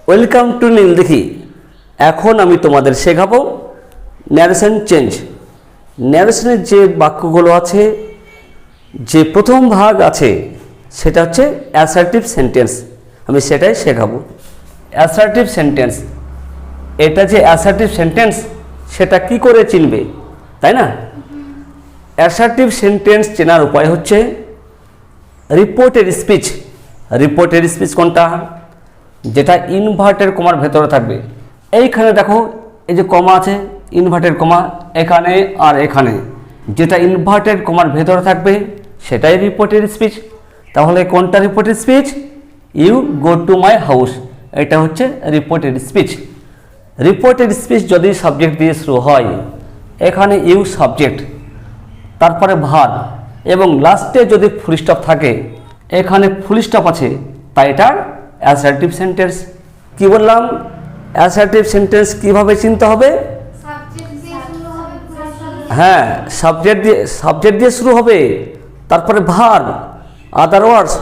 Welcome to নীল দেখি। এখন আমি তোমাদের শেখাবো ন্যারেশন চেঞ্জ। ন্যারেশনের যে বাক্যগুলো আছে, যে প্রথম ভাগ আছে সেটা হচ্ছে অ্যাসার্টিভ সেন্টেন্স। আমি সেটাই শেখাবো। অ্যাসার্টিভ সেন্টেন্স, এটা যে অ্যাসার্টিভ সেন্টেন্স সেটা কি করে চিনবে, তাই না? অ্যাসার্টিভ সেন্টেন্স চেনার উপায় হচ্ছে রিপোর্টেড স্পিচ। রিপোর্টেড স্পিচ কোনটা? যেটা ইনভার্টেড কমার ভেতরে থাকবে। এইখানে দেখো, এই যে কমা আছে, ইনভার্টেড কমা এখানে আর এখানে, যেটা ইনভার্টেড কমার ভেতরে থাকবে সেটাই রিপোর্টেড স্পিচ। তাহলে কোনটা reported speech? You go to my house, এটা হচ্ছে রিপোর্টেড স্পিচ। রিপোর্টেড স্পিচ যদি সাবজেক্ট দিয়ে শুরু হয়, এখানে ইউ সাবজেক্ট, তারপরে ভার্ব এবং লাস্টে যদি ফুল স্টপ থাকে, এখানে ফুল স্টপ আছে, তাই এটা অ্যাসার্টিভ সেন্টেন্স। কি বললাম? অ্যাসার্টিভ সেন্টেন্স কিভাবে চিনতে হবে? হ্যাঁ, সাবজেক্ট দিয়ে শুরু হবে, তারপরে ভার্ব, আদার ওয়ার্ডস,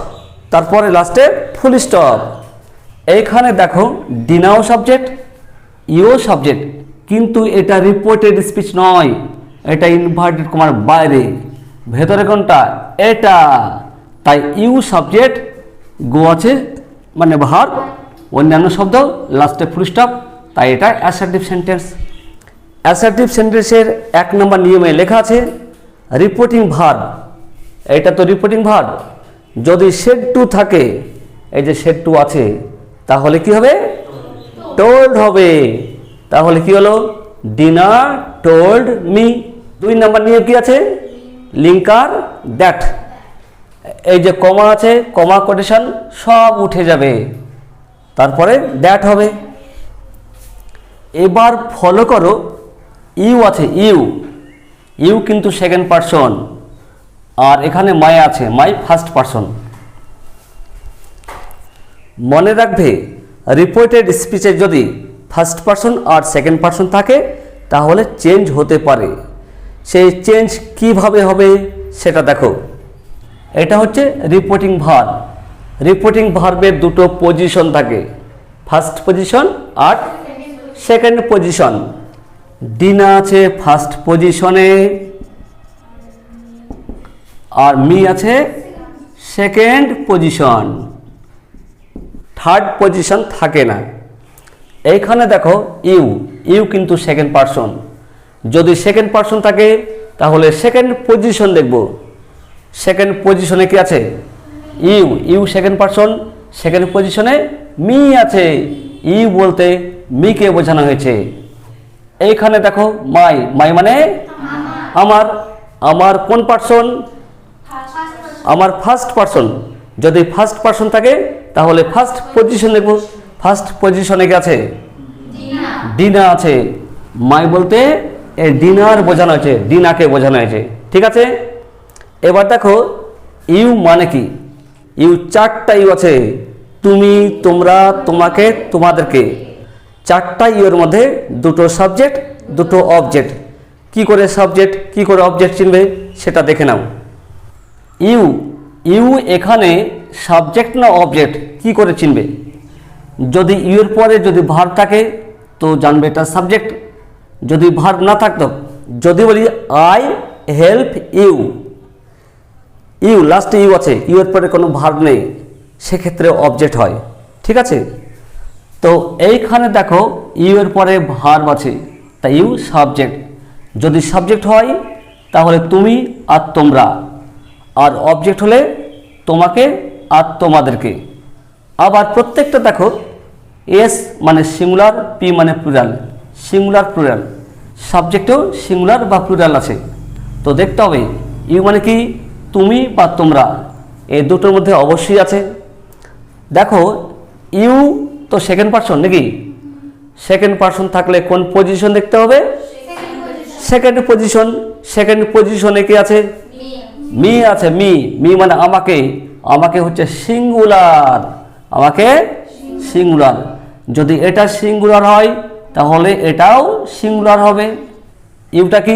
তারপরে লাস্টে ফুল স্টপ। এইখানে দেখো ডিনাও সাবজেক্ট, ইও সাবজেক্ট, কিন্তু এটা রিপোর্টেড স্পিচ নয়, এটা ইনভার্টেড কমার বাইরে। ভেতরে কোনটা? এটা। তাই ইউ সাবজেক্ট, গো আছে মানে ভার্ব, অন্যান্য শব্দ, লাস্টে ফুল স্টপ, তাই এটা অ্যাসার্টিভ সেন্টেন্স। অ্যাসার্টিভ সেন্টেন্সের 1 নম্বর নিয়মে লেখা আছে রিপোর্টিং ভার্ব। এটা তো রিপোর্টিং ভার্ব, যদি সেড টু থাকে, এই যে সেড টু আছে, তাহলে কি হবে? টোল্ড হবে। তাহলে কি হলো? Dinner told me. 2 নম্বর নিয়ম কি আছে? Linker that. এই যে কমা আছে, কমা কোটেশন সব উঠে যাবে, তারপরে দ্যাট হবে। এবার ফলো করো, ইউ আছে, ইউ কিন্তু সেকেন্ড পারসন, আর এখানে মাই আছে, মাই ফার্স্ট পারসন। মনে রাখবে, রিপোর্টেড স্পিচে যদি ফার্স্ট পারসন আর সেকেন্ড পারসন থাকে তাহলে চেঞ্জ হতে পারে। সেই চেঞ্জ কিভাবে হবে সেটা দেখো। এটা হচ্ছে রিপোর্টিং ভার্ব। রিপোর্টিং ভার্বের দুটো পজিশন থাকে, ফার্স্ট পজিশন আর সেকেন্ড পজিশন। ডিনা আছে ফার্স্ট পজিশনে, আর মি আছে সেকেন্ড পজিশন, থার্ড পজিশন থাকে না। এইখানে দেখো ইউ কিন্তু সেকেন্ড পারসন, যদি সেকেন্ড পারসন থাকে তাহলে সেকেন্ড পজিশন দেখব। সেকেন্ড পজিশনে কি আছে? ইউ সেকেন্ড পারসন, সেকেন্ড পজিশনে মি আছে। ইউ বলতে মিকে বোঝানো হয়েছে। এইখানে দেখো মাই মানে আমার কোন পারসন? আমার ফার্স্ট পারসন। যদি ফার্স্ট পারসন থাকে তাহলে ফার্স্ট পজিশন দেখব। ফার্স্ট পজিশনে কি আছে? ডিনা আছে। মাই বলতে ডিনার বোঝানো হয়েছে, ডিনাকে বোঝানো হয়েছে। ঠিক আছে, এবার দেখো ইউ মানে কি? ইউ 4টা ইউ আছে, তুমি, তোমরা, তোমাকে, তোমাদেরকে। 4টা ইউর মধ্যে দুটো সাবজেক্ট, দুটো অবজেক্ট। কি করে সাবজেক্ট, কি করে অবজেক্ট চিনবে সেটা দেখে নাও। ইউ এখানে সাবজেক্ট না অবজেক্ট, কি করে চিনবে? যদি ইউর পরে যদি ভার্ব থাকে তো জানবে এটা সাবজেক্ট। যদি ভার্ব না থাকতো, যদি বলি আই হেল্প ইউ লাস্টে ইউ আছে, ইউর পরে কোনো ভার্ব নেই, সেক্ষেত্রে অবজেক্ট হয়। ঠিক আছে, তো এইখানে দেখো ইউর পরে ভার্ব আছে, তাই ইউ সাবজেক্ট। যদি সাবজেক্ট হয় তাহলে তুমি আর তোমরা, আর অবজেক্ট হলে তোমাকে আর তোমাদেরকে। আবার প্রত্যেকটা দেখো, এস মানে সিঙ্গুলার, পি মানে প্লুরাল, সিঙ্গুলার প্লুরাল, সাবজেক্টেও সিঙ্গুলার বা প্লুরাল আছে। তো দেখতে হবে ইউ মানে কি? তুমি বা তোমরা, এই দুটোর মধ্যে অবশ্যই আছে। দেখো ইউ তো সেকেন্ড পারসন নাকি? সেকেন্ড পারসন থাকলে কোন পজিশন দেখতে হবে? Second position. সেকেন্ড পজিশনে কি আছে? মি আছে। মি মানে আমাকে হচ্ছে সিঙ্গুলার, আমাকে সিঙ্গুলার। যদি এটা সিঙ্গুলার হয় তাহলে এটাও সিঙ্গুলার হবে। ইউটা কি?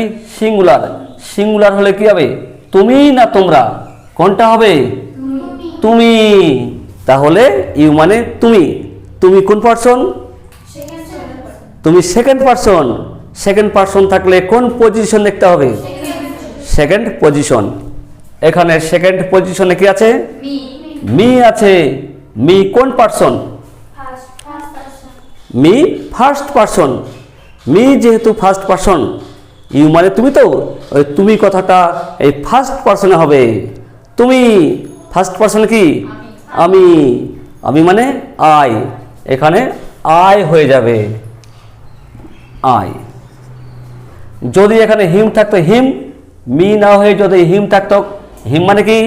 সিঙ্গুলার হলে কি হবে? তুমি না তোমরা, কোনটা হবে? তুমি। তাহলে ইউ মানে তুমি। তুমি কোন পার্সন? তুমি সেকেন্ড পার্সন। সেকেন্ড পার্সন থাকলে কোন পজিশন দেখতে হবে? Second position. এখানে সেকেন্ড পজিশনে কি আছে? মি আছে। মি কোন person? Me first person. Me যেহেতু ফার্স্ট পার্সন, ইউ মানে তুমি, তো ওই তুমি কথাটা এই ফার্স্ট পার্সনে হবে। তুমি ফার্স্ট পার্সন কি? আমি। আমি মানে আই, এখানে আই হয়ে যাবে, আই। যদি এখানে হিম থাকতো হিম, মি না হয়ে যদি হিম থাকতো, হিম মানে কি?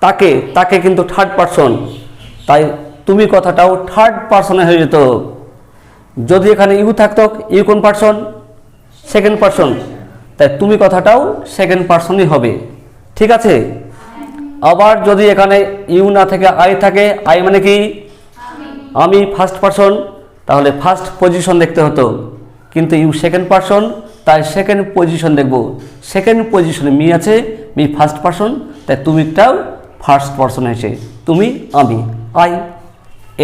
তাকে। তাকে কিন্তু থার্ড পার্সন, তাই তুমি কথাটাও থার্ড পার্সনে হয়ে যেত। যদি এখানে ইউ থাকতো, ইউ কোন পার্সন? সেকেন্ড পার্সন, তাই তুমি কথাটাও সেকেন্ড পার্সনই হবে। ঠিক আছে। আবার যদি এখানে ইউ না থেকে আই থাকে, আই মানে কি? আমি ফার্স্ট পার্সন, তাহলে ফার্স্ট পজিশন দেখতে হতো, কিন্তু ইউ সেকেন্ড পার্সন, তাই সেকেন্ড পজিশন দেখব। সেকেন্ড পজিশনে মি আছে, মি ফার্স্ট পার্সন, তাই তুমিটাও ফার্স্ট পার্সন হয়েছে, তুমি, আমি, আই।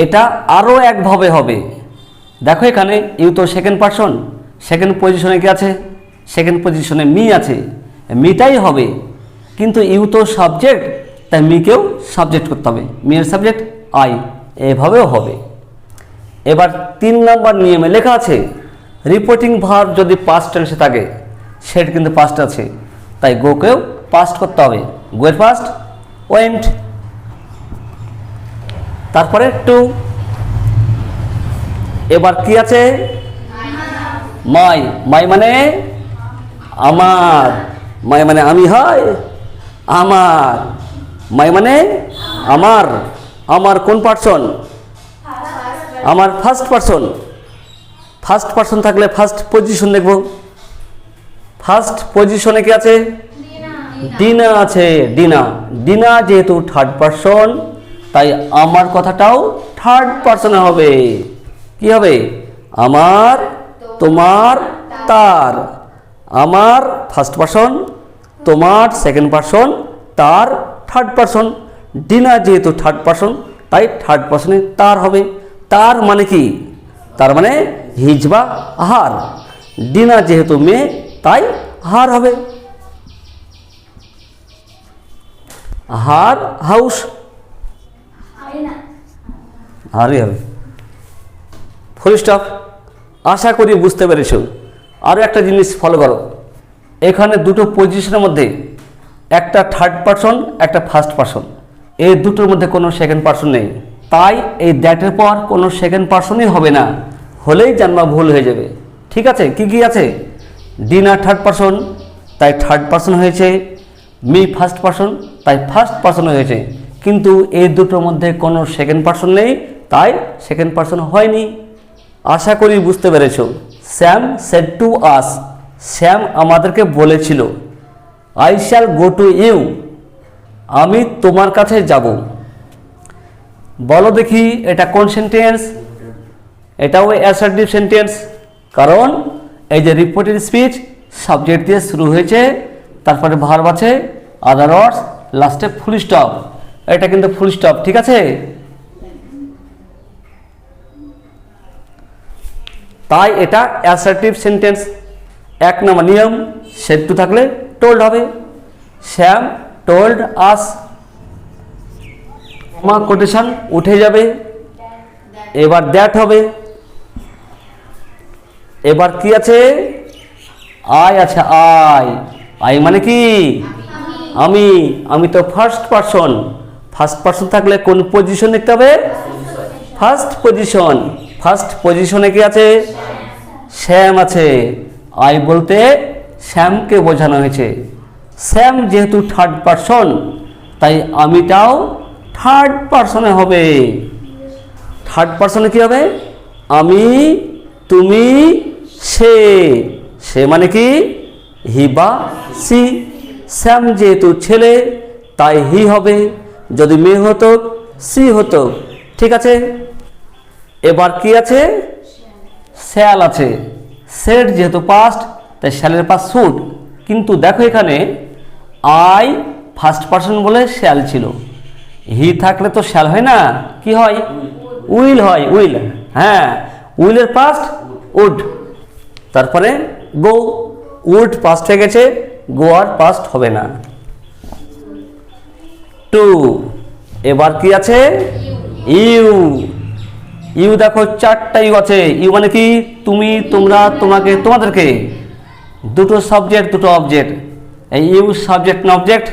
এটা আরও একভাবে হবে। দেখো এখানে ইউ তো সেকেন্ড পার্সন, সেকেন্ড পজিশনে কি আছে? সেকেন্ড পজিশনে মি আছে, মিটাই হবে, কিন্তু ইউ তো সাবজেক্ট, তাই মিকেও সাবজেক্ট করতে হবে, মিয়ের সাবজেক্ট আই, এভাবেও হবে। এবার 3 নম্বর নিয়মে লেখা আছে রিপোর্টিং ভার্ব যদি পাস্ট টেন্সে থাকে, সেটা কিন্তু পাস্ট আছে, তাই গোকেও পাস্ট করতে হবে। গোয়ের পাস্ট ওয়েন্ট। তারপরে টু। এবার কি আছে? মাই। মাই মানে আমার। মাই মানে আমি হয়, আমার। মাই মানে আমার। আমার কোন পার্সন? আমার ফার্স্ট পার্সন। ফার্স্ট পার্সন থাকলে ফার্স্ট পজিশন দেখব। ফার্স্ট পজিশনে কি আছে? ডিনা আছে। ডিনা। ডিনা যেহেতু থার্ড পার্সন, তাই আমার কথাটাও থার্ড পার্সনে হবে। কি হবে? আমার, তোমার, তার। আমার ফার্স্ট পার্সন, তোমার সেকেন্ড পার্সন, তার থার্ড পার্সন। ডিনা যেহেতু থার্ড পার্সন, তাই থার্ড পার্সনে তার হবে। তার মানে কি? তার মানে হিজ বা হার। ডিনা যেহেতু মেয়ে, তাই হার হবে। হার হাউস, হারই হবে। Full stop. আশা করি বুঝতে পেরেছো। আরও একটা জিনিস ফলো করো, এখানে দুটো পজিশনের মধ্যে একটা থার্ড পার্সন, একটা ফার্স্ট পার্সন, এই দুটোর মধ্যে কোনো সেকেন্ড পার্সন নেই, তাই এই দ্যাটের পর কোনো সেকেন্ড পার্সনই হবে না, হলেই জানবা ভুল হয়ে যাবে। ঠিক আছে। কি কি আছে? ডিনা থার্ড পার্সন, তাই থার্ড পার্সন হয়েছে। মি ফার্স্ট পার্সন, তাই ফার্স্ট পার্সন হয়েছে, কিন্তু এই দুটোর মধ্যে কোনো সেকেন্ড পার্সন নেই, তাই সেকেন্ড পার্সন হয়নি। আশা করি বুঝতে পেরেছ। Sam said to us, Shyam আমাদেরকে বলেছিল, I shall go to you, আমি তোমার কাছে যাব। বলো দেখি এটা কোন সেন্টেন্স? এটাও অ্যাসার্টিভ সেন্টেন্স, কারণ এই যে রিপোর্টেড স্পিচ সাবজেক্ট দিয়ে শুরু হয়েছে, তারপরে ভার্ব আছে, আদার ওয়ার্ডস, লাস্টে ফুল স্টপ। এটা কিন্তু ফুল স্টপ। ঠিক আছে। তাই এটা অ্যাসার্টিভ সেন্টেন্স। 1 নম্বর নিয়ম, সেড টু থাকলে টোল্ড হবে। শ্যাম টোল্ড আস, কমা কোটেশন উঠে যাবে। এবার দ্যাট হবে। এবার কি আছে? আই আছে। আই। আই মানে কি? আমি। আমি তো ফার্স্ট পার্সন। ফার্স্ট পার্সন থাকলে কোন পজিশন দেখতে হবে? First position. ফার্স্ট পজিশনে কি আছে? শ্যাম আছে। আই বলতে শ্যামকে বোঝানো হয়েছে। শ্যাম যেহেতু থার্ড পার্সন, তাই আমিটাও থার্ড পার্সনে হবে। থার্ড পার্সনে কি হবে? আমি, তুমি, সে। সে মানে কি? হি বা সি। শ্যাম যেহেতু ছেলে, তাই হি হবে। যদি মেয়ে হতো, সি হতো। ঠিক আছে। এবার কি আছে? শ্যাল আছে। সেড যেহেতু পাস্ট, তাই শ্যালের পাস শুড। কিন্তু দেখো এখানে আই ফার্স্ট পার্সন বলে শ্যাল ছিল, হি থাকলে তো শ্যাল হয় না, কি হয়? উইল হয়, উইল। হ্যাঁ, উইলের পাস্ট উড, তারপরে গো, উড পাস্ট হয়ে গেছে, গো আর পাস্ট হবে না। টু, এবার কি আছে? ইউ। ইউ দেখো চারটা ইউ আছে। ইউ মানে কি? তুমি, তোমরা, তোমাকে, তোমাদেরকে। দুটো সাবজেক্ট, দুটো অবজেক্ট। এই ইউ সাবজেক্ট না অবজেক্ট?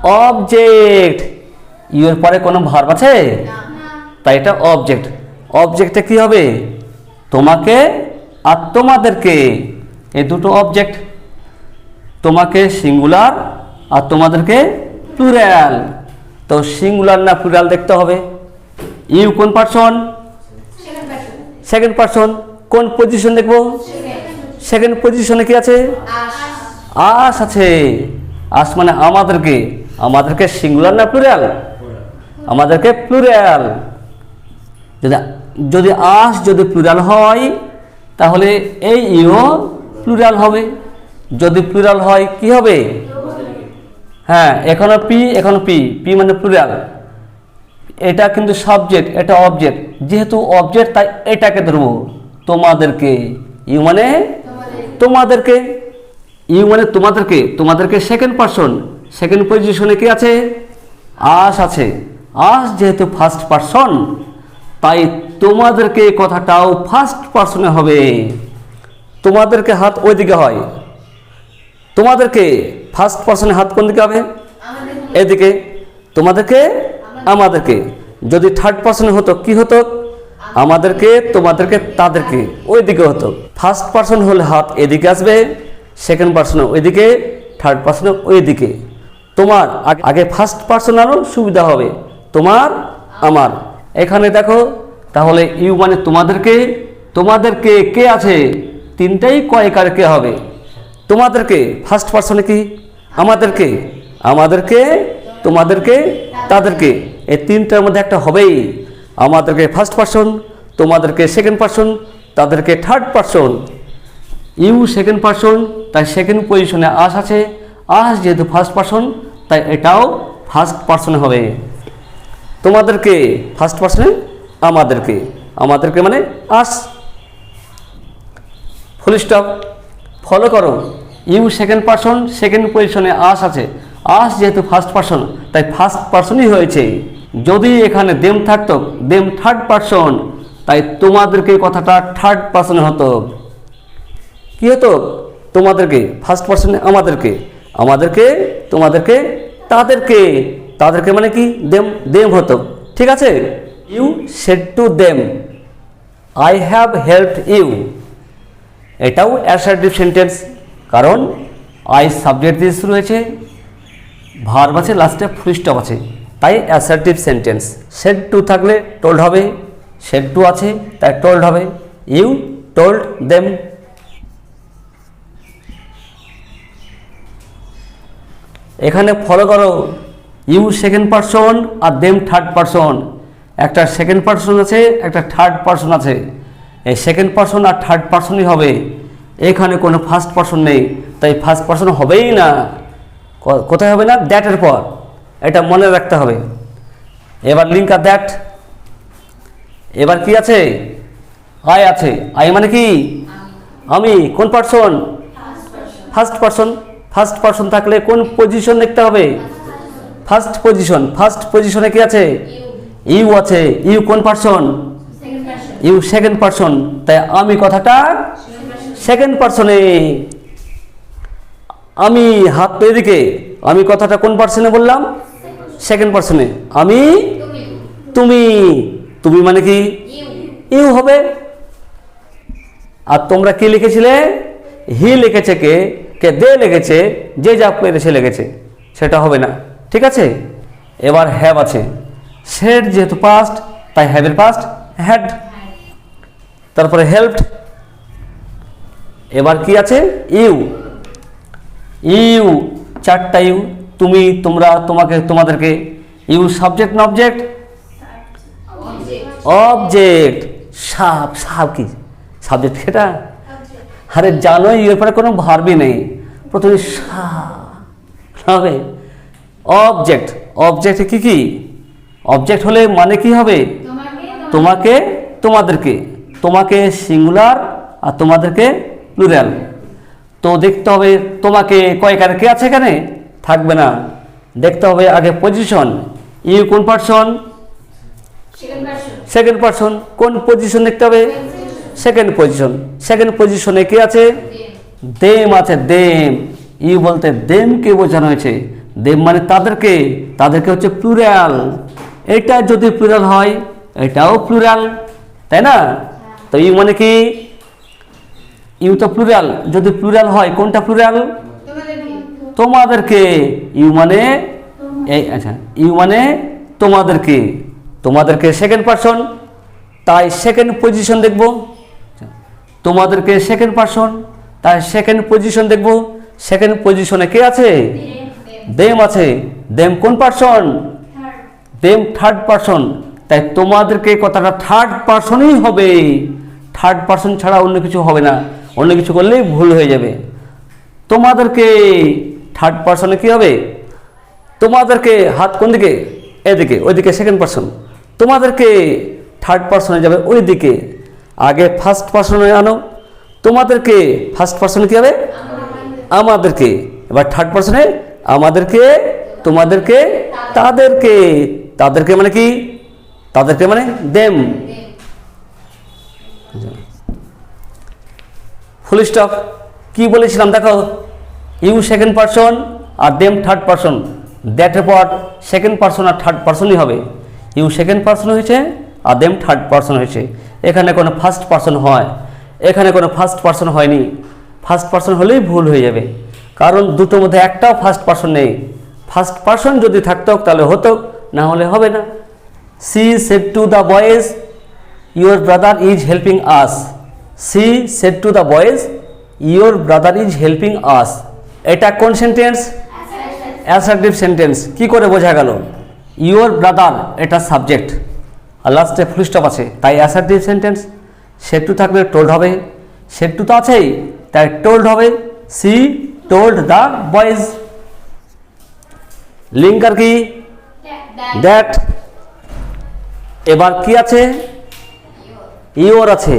অবজেক্ট। ইউ এর পরে কোনো ভার্ব আছে? তাই এটা অবজেক্ট। অবজেক্টে কি হবে? তোমাকে আর তোমাদেরকে, এই দুটো অবজেক্ট। তোমাকে সিঙ্গুলার আর তোমাদেরকে প্লুরাল। তো সিঙ্গুলার না প্লুরাল দেখতে হবে। ইউ কোন পারসন? Second person. কোন পজিশন দেখবো? সেকেন্ড পজিশনে কি আছে? আস আছে। আস মানে আমাদেরকে। আমাদেরকে সিঙ্গুলার না প্লুরাল? আমাদেরকে প্লুরাল। যদি আস যদি প্লুরাল হয় তাহলে এই ইউ প্লুরাল হবে। যদি প্লুরাল হয় কি হবে? হ্যাঁ, এখনো পি, এখনো পি। পি মানে প্লুরাল। এটা কিন্তু সাবজেক্ট, এটা অবজেক্ট। যেহেতু অবজেক্ট তাই এটাকে ধরবো, তোমাদেরকে। ইউ মানে তোমাদেরকে। ইউ মানে তোমাদেরকে। তোমাদেরকে সেকেন্ড পারসন। সেকেন্ড পজিশনে কি আছে? আস আছে। আস যেহেতু ফার্স্ট পারসন তাই তোমাদেরকে কথাটাও ফার্স্ট পারসনে হবে। তোমাদেরকে হাত ওইদিকে হয়। তোমাদেরকে ফার্স্ট পারসনে হাত কোন দিকে হবে? এদিকে। তোমাদেরকে, আমাদেরকে। যদি থার্ড পারসনে হতো কি হতো? আমাদেরকে, তোমাদেরকে, তাদেরকে, ওইদিকে হতো। ফার্স্ট পারসন হলে হাত এদিকে আসবে, সেকেন্ড পারসনে ওইদিকে, থার্ড পারসনে ওইদিকে। তোমার আগে ফার্স্ট পারসন আরও সুবিধা হবে। তোমার, আমার। এখানে দেখো তাহলে ইউ মানে তোমাদেরকে। তোমাদেরকে কে আছে? তিনটাই কয়কার কে হবে। তোমাদেরকে ফার্স্ট পারসনে কি? আমাদেরকে। আমাদেরকে, তোমাদেরকে, তাদেরকে। এই তিনটার মধ্যে একটা হবেই। আমাদেরকে ফার্স্ট পারসন, তোমাদেরকে সেকেন্ড পারসন, তাদেরকে third person. You second person তাই সেকেন্ড পজিশনে আস আছে। আস যেহেতু ফার্স্ট পারসন তাই এটাও ফার্স্ট পারসনে হবে। তোমাদেরকে ফার্স্ট পারসনে আমাদেরকে। আমাদেরকে মানে আস। Full stop. ফলো করো। ইউ সেকেন্ড পারসন, সেকেন্ড পজিশনে আস আছে। আস যেহেতু ফার্স্ট পারসন তাই ফার্স্ট পারসনই হয়েছে। যদি এখানে দেম থাকতো, দেম থার্ড পারসন, তাই তোমাদেরকে কথাটা থার্ড পারসনে হতো। কি হতো? তোমাদেরকে ফার্স্ট পারসনে আমাদেরকে, আমাদেরকে, তোমাদেরকে, তাদেরকে। তাদেরকে মানে কি? দেম, দেম হতো। ঠিক আছে? You said to them I have helped you. এটাও অ্যাসার্টিভ সেন্টেন্স, কারণ আই সাবজেক্ট দিয়ে শুরু হয়েছে, ভার্ব আছে, লাস্টে ফুল স্টপ আছে, তাই অ্যাসার্টিভ সেন্টেন্স। সেড টু থাকলে টোল্ড হবে, সেড টু আছে তাই টোল্ড হবে। You told them. এখানে ফলো করো। ইউ সেকেন্ড পারসন আর দেম থার্ড পারসন। একটা সেকেন্ড পারসন আছে, একটা থার্ড পারসন আছে। এই সেকেন্ড পারসন আর থার্ড পারসনই হবে। এখানে কোনো ফার্স্ট পারসন নেই, তাই ফার্স্ট পারসন হবেই না। কোথায় হবে না? দ্যাটের পর। এটা মনে রাখতে হবে। এবার লিঙ্ক আর দ্যাট। এবার কি আছে? আই আছে। আই মানে কি? আমি। কোন person? First person. First person থাকলে কোন পজিশন দেখতে হবে? First position. ফার্স্ট পজিশনে কি আছে? ইউ আছে। ইউ কোন পারসন? ইউ সেকেন্ড পারসন, তাই আমি কথাটা সেকেন্ড পারসনে। আমি হাত তো এদিকে। আমি কথাটা কোন পারসনে বললাম? সেকেন্ড পারসনে। আমি, তুমি। তুমি মানে কি? ইউ হবে। আর তোমরা কি লিখেছিলে? হি লিখেছে কে, কে দে লিখেছে, যে যা পেরেছে লিখেছে, সেটা হবে না। ঠিক আছে? এবার হ্যাভ আছে। সেড যেহেতু পাস্ট তাই হ্যাভের পাস্ট হ্যাড। তারপরে হেল্পড। এবার কি আছে? ইউ। ইউ চারটা ইউ। তুমি, তোমরা, তোমাকে, তোমাদেরকে। ইউ সাবজেক্ট না অবজেক্ট? অবজেক্ট। সাব, সাব কি সাবজেক্ট? সেটা আরে জানোই, এর পরে কোনো ভার্বই নেই, প্রথমে হবে। অবজেক্ট। অবজেক্টে কি কি? অবজেক্ট হলে মানে কি হবে? তোমাকে, তোমাদেরকে। তোমাকে সিঙ্গুলার আর তোমাদেরকে প্লুরাল। তো দেখতে হবে তোমাকে কয়কার কে আছে এখানে, থাকবে না। দেখতে হবে আগে পজিশন, ইউ কোন পারসন? Second person. কোন পজিশন দেখতে হবে? Second position. সেকেন্ড পজিশনে কে আছে? দেম আছে, দেম। ইউ বলতে দেমকে বোঝানো হয়েছে। দেম মানে তাদেরকে, তাদেরকে হচ্ছে প্লুরাল। এটা যদি প্লুরাল হয় এটাও প্লুরাল, তাই না? তো ইউ মানে কি? ইউ তো প্লুরাল। যদি প্লুরাল হয় কোনটা প্লুরাল? তোমাদেরকে। ইউ মানে এই, আচ্ছা, ইউ মানে তোমাদেরকে, তোমাদেরকে সেকেন্ড পারসন, তাই সেকেন্ড পজিশন দেখব। তোমাদেরকে সেকেন্ড পারসন, তাই সেকেন্ড পজিশন দেখব। সেকেন্ড পজিশনে কে আছে? দেম আছে। দেম কোন পারসন? দেম থার্ড পারসন, তাই তোমাদেরকে কথাটা থার্ড পারসনই হবে। থার্ড পারসন ছাড়া অন্য কিছু হবে না, অন্য কিছু করলেই ভুল হয়ে যাবে। তোমাদেরকে থার্ড পারসনে কি হবে? তোমাদেরকে, হাত কোন দিকে? এদিকে, ওইদিকে সেকেন্ড পারসন। তোমাদেরকে থার্ড পারসনে যাবে ওই দিকে। আগে ফার্স্ট পারসনে আনো। তোমাদেরকে ফার্স্ট পারসনে কি হবে? আমাদেরকে। এবার থার্ড পারসনে আমাদেরকে, তোমাদেরকে, তাদেরকে। তাদেরকে মানে কি? তাদেরকে মানে দেম। Full stop. কি বলেছিলাম দেখো, ইউ সেকেন্ড পারসন আর দেম থার্ড পারসন। দ্যাট পর সেকেন্ড পারসন আর থার্ড পারসনই হবে। ইউ সেকেন্ড পারসন হয়েছে আর দেম থার্ড পারসন হয়েছে। এখানে কোনো ফার্স্ট পারসন হয়, এখানে কোনো ফার্স্ট পারসন হয়নি। ফার্স্ট পারসন হলেই ভুল হয়ে যাবে, কারণ দুটোর মধ্যে একটাও ফার্স্ট পারসন নেই। ফার্স্ট পারসন যদি থাকতো তাহলে হতো, না হলে হবে না। She said to the boys your brother is helping us. She said to the boys your brother is helping আস। এটা কোন সেন্টেন্স? Assertive sentence. কি করে বোঝা গেল? ইউর ব্রাদার এটা সাবজেক্ট আর লাস্টে ফুল স্টপ আছে, তাই অ্যাসার্টিভ সেন্টেন্স। সেড টু থাকলে টোল্ড হবে, সেড টু তো আছেই, তাই টোল্ড হবে। She told the boys. Linker কি? দ্যাট। এবার কি আছে? ইওর আছে।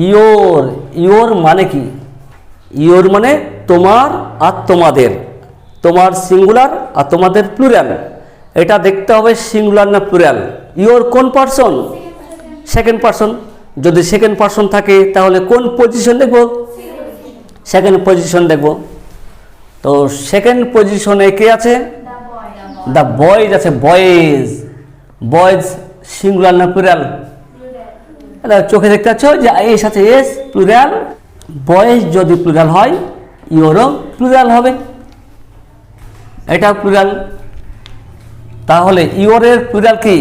ইওর, ইওর মানে কি? ইওর মানে তোমার আর তোমাদের, তোমার সিঙ্গুলার আর তোমাদের প্লুরাল। এটা দেখতে হবে সিঙ্গুলার না প্লুরাল। ইওর কোন পারসন? Second person. যদি সেকেন্ড পারসন থাকে তাহলে কোন পজিশন দেখব? সেকেন্ড পজিশন দেখব। তো সেকেন্ড পজিশনে কে আছে? দ্য বয়েজ আছে। বয়েজ, বয়েজ সিঙ্গুলার না প্লুরাল? এটা চোখে দেখতে পাচ্ছ যে এস আছে, এস প্লুরাল। বয়েজ যদি প্লুরাল হয় ইওরও প্লুরাল হবে, এটা প্লুরাল। তাহলে ইওরের প্লুরাল কি?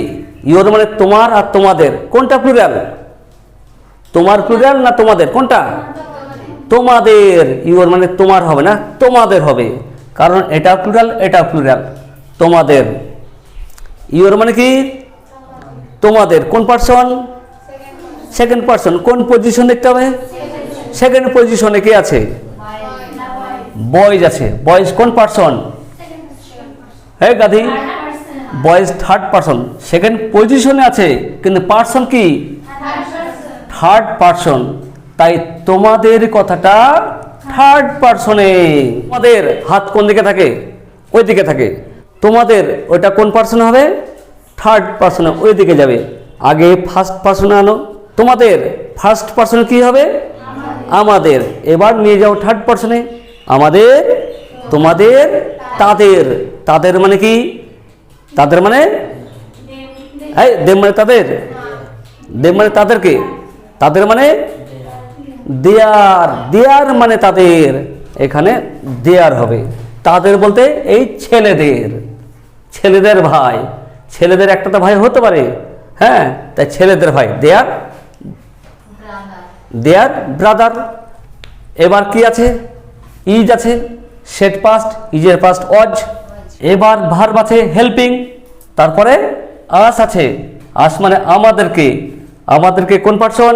ইওর মানে তোমার আর তোমাদের, কোনটা প্লুরাল? তোমার প্লুরাল না তোমাদের, কোনটা? তোমাদের। ইওর মানে তোমার হবে না, তোমাদের হবে, কারণ এটা প্লুরাল এটা প্লুরাল। তোমাদের। ইওর মানে কি? তোমাদের। কোন পারসন? Second person. কোন পজিশন দেখতে হবে? সেকেন্ড পজিশনে কে আছে? বয়েজ আছে। বয়েজ কোন পারসন? হ্যাঁ গাধি, বয়েজ থার্ড পারসন। সেকেন্ড পজিশনে আছে কিন্তু পারসন কি? Third person. তাই তোমাদের কথাটা থার্ড পারসনে। তোমাদের হাত কোন দিকে থাকে? ওই দিকে থাকে। তোমাদের ওইটা কোন পারসন হবে? থার্ড পারসনে, ওই দিকে যাবে। আগে ফার্স্ট পারসনে আনো। তোমাদের ফার্স্ট পারসনে কি হবে? আমাদের। এবার নিয়ে যাও থার্ড পারসনে। আমাদের, তোমাদের, তাদের। তাদের মানে কি? তাদের মানে এই দেম মানে তাদের, দেম মানে তাদেরকে, তাদের মানে দেয়ার, দেয়ার মানে তাদের। এখানে দেয়ার হবে। তাদের বলতে এই ছেলেদের, ছেলেদের ভাই। ছেলেদের একটা তো ভাই হতে পারে, হ্যাঁ, তাই ছেলেদের ভাই দেয়ার, দেয়ার ব্রাদার। এবার কি আছে? ইজ আছে। সেট পাস্ট, ইজের পাস্ট ওয়াজ। এবার ভার্ব আছে হেল্পিং, তারপরে আস আছে। আস মানে আমাদেরকে। আমাদেরকে কোন person?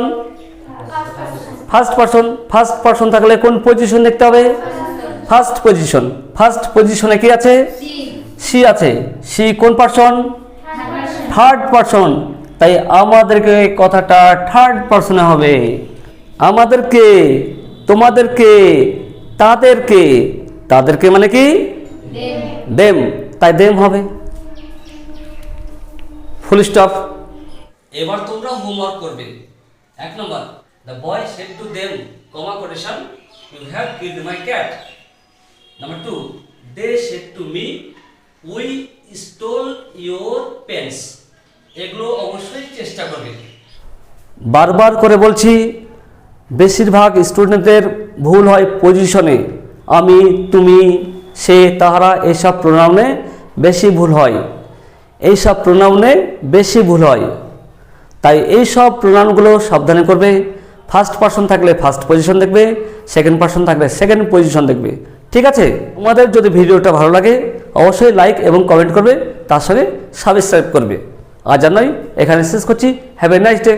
First person. First person থাকলে কোন পজিশন দেখতে হবে? First position. ফার্স্ট পজিশনে কি আছে? সি আছে, সি কোন পারসন? Third person. তাই আমাদেরকে কথাটা থার্ড পারসনে হবে। আমাদেরকে, তোমাদেরকে, তাদেরকে, তাদেরকে মানে কি? দেম। তাই দেম হবে। Full stop. এবার তোমরা হোমওয়ার্ক করবে। 1 number, the boy said to them, comma quotation, you have killed my cat. Number 2, they said to me, we stole your pens. এগুলো অবশ্যই চেষ্টা করবে। বারবার করে বলছি, বেশিরভাগ স্টুডেন্টদের ভুল হয় পজিশনে। আমি, তুমি, সে, তাহারা এইসব প্রোনাউনে বেশি ভুল হয়। এইসব প্রোনাউনে বেশি ভুল হয়। তাই এই সব প্রোনাউনগুলো সাবধানে করবে। ফার্স্ট পারসন থাকলে ফার্স্ট পজিশন দেখবে, সেকেন্ড পারসন থাকলে সেকেন্ড পজিশন দেখবে। ঠিক আছে? তোমাদের যদি ভিডিওটা ভালো লাগে অবশ্যই লাইক এবং কমেন্ট করবে, তার সঙ্গে সাবস্ক্রাইব করবে। আজ আর নয়, এখানে শেষ করছি। Have a nice day.